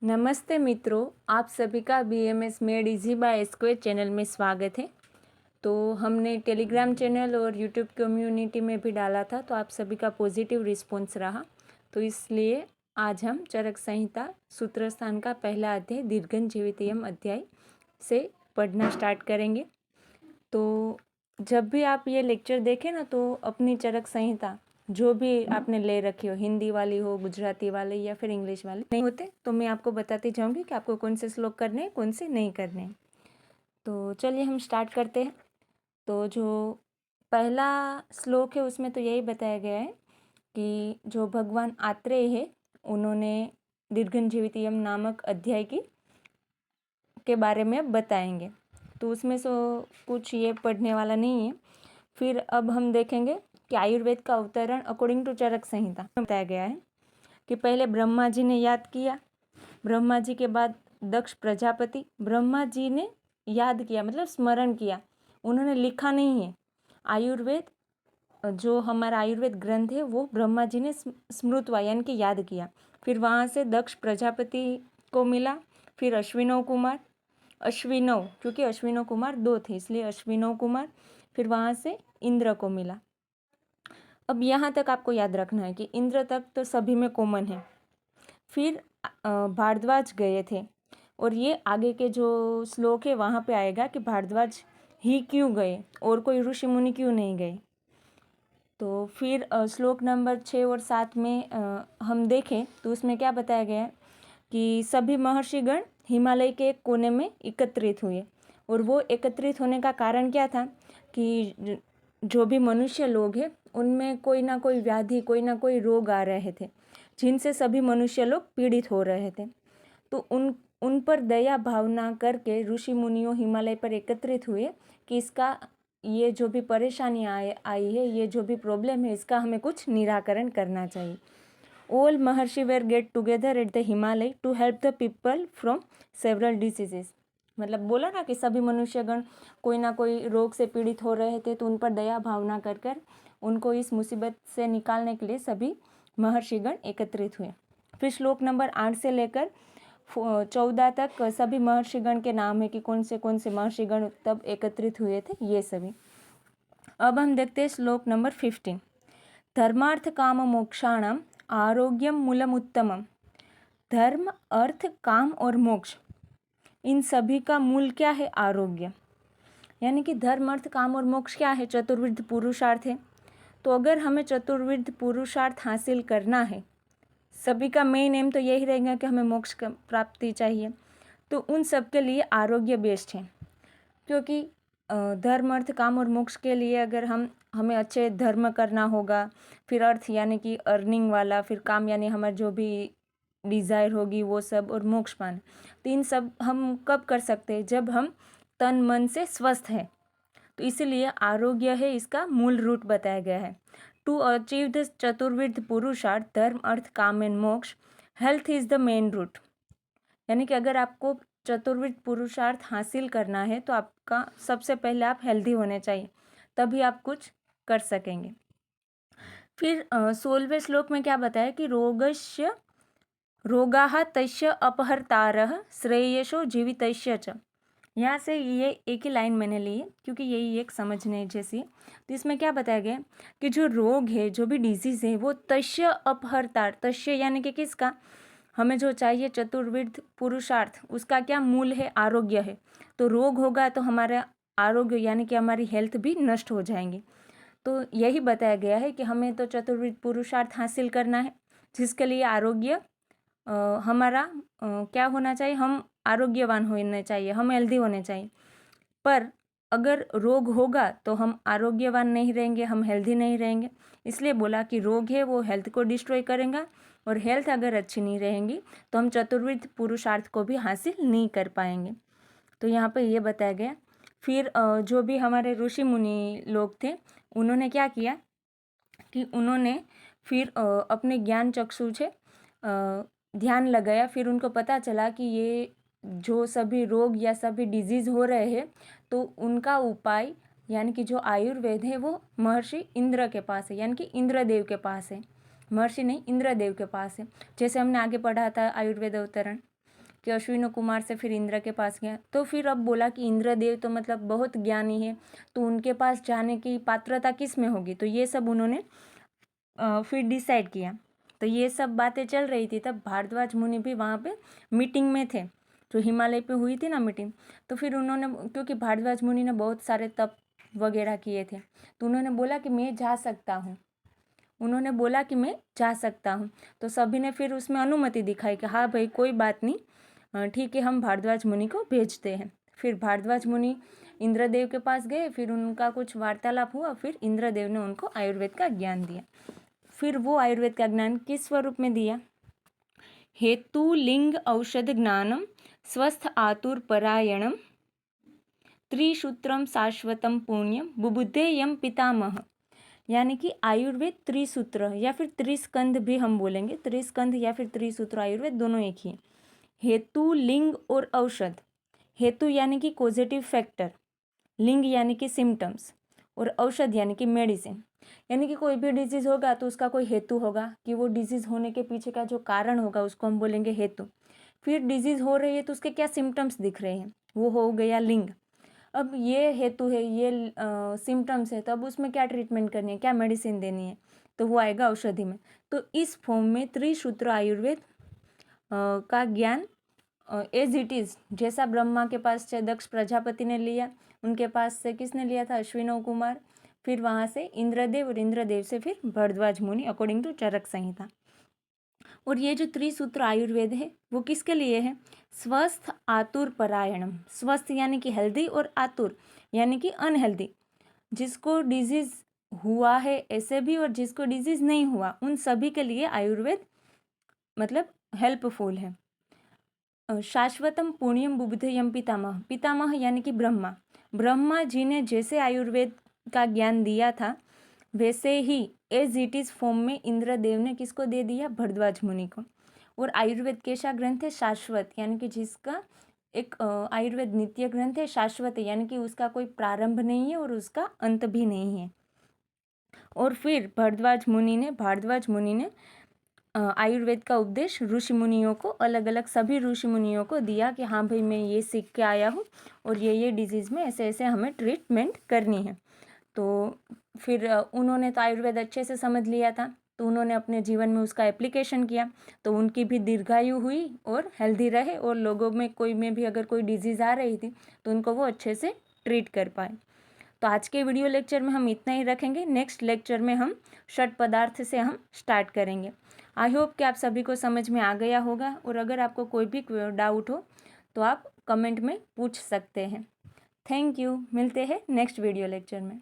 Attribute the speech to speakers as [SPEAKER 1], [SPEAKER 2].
[SPEAKER 1] नमस्ते मित्रों, आप सभी का BMS मेड इजी बाय एस्क्वे चैनल में स्वागत है। तो हमने टेलीग्राम चैनल और यूट्यूब कम्युनिटी में भी डाला था, तो आप सभी का पॉजिटिव रिस्पॉन्स रहा। तो इसलिए आज हम चरक संहिता सूत्रस्थान का पहला अध्याय दीर्घन जीवितयम अध्याय से पढ़ना स्टार्ट करेंगे। तो जब भी आप ये लेक्चर देखें ना, तो अपनी चरक संहिता जो भी आपने ले रखी हो, हिंदी वाली हो, गुजराती वाली या फिर इंग्लिश वाली नहीं होते, तो मैं आपको बताती जाऊंगी कि आपको कौन से श्लोक करने हैं, कौन से नहीं करने हैं। तो चलिए हम स्टार्ट करते हैं। तो जो पहला श्लोक है उसमें तो यही बताया गया है कि जो भगवान आत्रेय है, उन्होंने दीर्घन जीवितयम नामक अध्याय के बारे में बताएंगे। तो उसमें से कुछ ये पढ़ने वाला नहीं है। फिर अब हम देखेंगे कि आयुर्वेद का अवतरण अकॉर्डिंग टू चरक संहिता बताया गया है कि पहले ब्रह्मा जी ने याद किया, ब्रह्मा जी के बाद दक्ष प्रजापति। ब्रह्मा जी ने याद किया मतलब स्मरण किया, उन्होंने लिखा नहीं है। आयुर्वेद जो हमारा आयुर्वेद ग्रंथ है वो ब्रह्मा जी ने स्मृतवा यानी कि याद किया। फिर वहाँ से दक्ष प्रजापति को मिला, फिर अश्विनव कुमार, अश्विनव क्योंकि अश्विनव कुमार 2 थे इसलिए अश्विनव कुमार, फिर वहाँ से इंद्र को मिला। अब यहाँ तक आपको याद रखना है कि इंद्र तक तो सभी में कॉमन है। फिर भारद्वाज गए थे, और ये आगे के जो श्लोक है वहाँ पे आएगा कि भारद्वाज ही क्यों गए और कोई ऋषि मुनि क्यों नहीं गए। तो फिर श्लोक नंबर 6 और 7 में हम देखें तो उसमें क्या बताया गया है कि सभी महर्षिगण हिमालय के एक कोने में एकत्रित हुए, और वो एकत्रित होने का कारण क्या था कि जो भी मनुष्य लोग हैं उनमें कोई ना कोई व्याधि, कोई ना कोई रोग आ रहे थे, जिनसे सभी मनुष्य लोग पीड़ित हो रहे थे। तो उन पर दया भावना करके ऋषि मुनियों हिमालय पर एकत्रित हुए कि इसका ये जो भी परेशानियाँ आई है, ये जो भी प्रॉब्लम है, इसका हमें कुछ निराकरण करना चाहिए। All Maharshi were get together at the Himalaya to help the people from several diseases। मतलब बोला ना कि सभी मनुष्यगण कोई ना कोई रोग से पीड़ित हो रहे थे, तो उन पर दया भावना कर कर उनको इस मुसीबत से निकालने के लिए सभी महर्षिगण एकत्रित हुए। फिर श्लोक नंबर 8 से लेकर 14 तक सभी महर्षिगण के नाम है कि कौन से महर्षिगण तब एकत्रित हुए थे, ये सभी। अब हम देखते हैं श्लोक नंबर 15। धर्मार्थ काम मोक्षाणाम आरोग्यम मूलम उत्तमम। धर्म, अर्थ, काम और मोक्ष, इन सभी का मूल क्या है? आरोग्य। यानी कि धर्म, अर्थ, काम और मोक्ष क्या है? चतुर्विध पुरुषार्थ है। तो अगर हमें चतुर्विध पुरुषार्थ हासिल करना है, सभी का मेन एम तो यही रहेगा कि हमें मोक्ष की प्राप्ति चाहिए, तो उन सब के लिए आरोग्य बेस्ट है। क्योंकि धर्म, अर्थ, काम और मोक्ष के लिए अगर हमें अच्छे धर्म करना होगा, फिर अर्थ यानी कि अर्निंग वाला, फिर काम यानी हमारा जो भी डिज़ायर होगी वो सब, और मोक्ष पाना, तो इन सब हम कब कर सकते हैं? जब हम तन मन से स्वस्थ हैं। तो इसीलिए आरोग्य है इसका मूल रूट बताया गया है। टू अचीव द चतुर्विध पुरुषार्थ धर्म, अर्थ, काम एंड मोक्ष, health is the main root. यानी कि अगर आपको चतुर्विध पुरुषार्थ हासिल करना है तो आपका सबसे पहले आप हेल्दी होने चाहिए, तभी आप कुछ कर सकेंगे। फिर 16वें श्लोक में क्या बताया कि रोगस्य रोगाः तस्य अपहर्तारः श्रेयसो जीवितस्य च। यहाँ से ये एक ही लाइन मैंने ली है क्योंकि यही एक समझने जैसी है। तो इसमें क्या बताया गया कि जो रोग है, जो भी डिजीज़ है, वो तस्य अपहर्तार, तस्य यानी कि किसका? हमें जो चाहिए चतुर्विध पुरुषार्थ, उसका क्या मूल है? आरोग्य है। तो रोग होगा तो हमारा आरोग्य यानी कि हमारी हेल्थ भी नष्ट हो जाएंगी। तो यही बताया गया है कि हमें तो चतुर्विध पुरुषार्थ हासिल करना है, जिसके लिए आरोग्य हमारा क्या होना चाहिए? हम आरोग्यवान होने चाहिए, हम हेल्दी होने चाहिए। पर अगर रोग होगा तो हम आरोग्यवान नहीं रहेंगे, हम हेल्दी नहीं रहेंगे। इसलिए बोला कि रोग है वो हेल्थ को डिस्ट्रॉय करेगा, और हेल्थ अगर अच्छी नहीं रहेंगी तो हम चतुर्विध पुरुषार्थ को भी हासिल नहीं कर पाएंगे। तो यहाँ पे ये बताया गया। फिर जो भी हमारे ऋषि मुनि लोग थे, उन्होंने क्या किया कि उन्होंने फिर अपने ज्ञान चक्षु से ध्यान लगाया। फिर उनको पता चला कि ये जो सभी रोग या सभी डिजीज़ हो रहे हैं, तो उनका उपाय यानी कि जो आयुर्वेद है वो महर्षि इंद्र के पास है, यानी कि इंद्रदेव के पास है। महर्षि नहीं, इंद्रदेव के पास है। जैसे हमने आगे पढ़ा था आयुर्वेद अवतरण। कि अश्विनो कुमार से फिर इंद्र के पास गया। तो फिर अब बोला कि इंद्रदेव तो मतलब बहुत ज्ञानी है, तो उनके पास जाने की पात्रता किस में होगी। तो ये सब उन्होंने फिर डिसाइड किया। तो ये सब बातें चल रही थी, तब भारद्वाज मुनि भी वहाँ पे मीटिंग में थे, जो हिमालय पे हुई थी ना मीटिंग। तो फिर उन्होंने, क्योंकि भारद्वाज मुनि ने बहुत सारे तप वगैरह किए थे, तो उन्होंने बोला कि मैं जा सकता हूँ। उन्होंने बोला कि मैं जा सकता हूँ। तो सभी ने फिर उसमें अनुमति दिखाई कि हाँ भाई कोई बात नहीं, ठीक है, हम भारद्वाज मुनि को भेजते हैं। फिर भारद्वाज मुनि इंद्रदेव के पास गए, फिर उनका कुछ वार्तालाप हुआ, फिर इंद्रदेव ने उनको आयुर्वेद का ज्ञान दिया। फिर वो आयुर्वेद का ज्ञान किस स्वरूप में दिया? हेतु लिंग औषध ज्ञानम स्वस्थ आतुर परायणम त्रिसूत्रम शाश्वतम पुण्यम बुबुद्धेयम पितामह। यानी कि आयुर्वेद त्रिसूत्र या फिर त्रिस्कंध भी हम बोलेंगे, त्रिस्कंध या फिर त्रिसूत्र आयुर्वेद दोनों एक ही है। हेतु लिंग और औषध। हेतु यानी कि कॉजेटिव फैक्टर, लिंग यानी कि सिम्टम्स, और औषध यानी कि मेडिसिन। यानी कि कोई भी डिजीज़ होगा तो उसका कोई हेतु होगा, कि वो डिजीज़ होने के पीछे का जो कारण होगा उसको हम बोलेंगे हेतु। फिर डिजीज़ हो रही है तो उसके क्या सिम्टम्स दिख रहे हैं, वो हो गया लिंग। अब ये हेतु है, ये सिम्टम्स है, तो अब उसमें क्या ट्रीटमेंट करनी है, क्या मेडिसिन देनी है, तो वो आएगा औषधि में। तो इस फॉर्म में त्रिसूत्र आयुर्वेद का ज्ञान एज इट इज़, जैसा ब्रह्मा के पास से दक्ष प्रजापति ने लिया, उनके पास से किसने लिया था? अश्विनो कुमार, फिर वहाँ से इंद्रदेव, और इंद्रदेव से फिर भरद्वाज मुनि, अकॉर्डिंग टू चरक संहिता। और ये जो त्रिसूत्र आयुर्वेद है वो किसके लिए है? स्वस्थ आतुर परायणम। स्वस्थ यानी कि हेल्दी, और आतुर यानी कि अनहेल्दी। जिसको डिजीज़ हुआ है ऐसे भी, और जिसको डिजीज़ नहीं हुआ, उन सभी के लिए आयुर्वेद मतलब हेल्पफुल है। शाश्वतम पुण्यम बुबुधेयम पितामह। पितामह यानी कि ब्रह्मा। ब्रह्मा जी ने जैसे आयुर्वेद का ज्ञान दिया था, वैसे ही एज इट इज़ फॉर्म में इंद्रदेव ने किसको दे दिया? भरद्वाज मुनि को। और आयुर्वेद कैसा ग्रंथ है? शाश्वत, यानी कि जिसका एक आयुर्वेद नित्य ग्रंथ है, शाश्वत है, यानी कि उसका कोई प्रारंभ नहीं है और उसका अंत भी नहीं है। और फिर भारद्वाज मुनि ने आयुर्वेद का उपदेश ऋषि मुनियों को, अलग अलग सभी ऋषि मुनियों को दिया कि हाँ भाई मैं ये सीख के आया हूँ, और ये डिजीज़ में ऐसे ऐसे हमें ट्रीटमेंट करनी है। तो फिर उन्होंने तो आयुर्वेद अच्छे से समझ लिया था, तो उन्होंने अपने जीवन में उसका एप्लीकेशन किया, तो उनकी भी दीर्घायु हुई और हेल्दी रहे, और लोगों में कोई में भी अगर कोई डिजीज़ आ रही थी तो उनको वो अच्छे से ट्रीट कर पाए। तो आज के वीडियो लेक्चर में हम इतना ही रखेंगे। नेक्स्ट लेक्चर में हम षट पदार्थ से हम स्टार्ट करेंगे। आई होप कि आप सभी को समझ में आ गया होगा, और अगर आपको कोई भी डाउट हो तो आप कमेंट में पूछ सकते हैं। Thank you. मिलते हैं नेक्स्ट वीडियो लेक्चर में।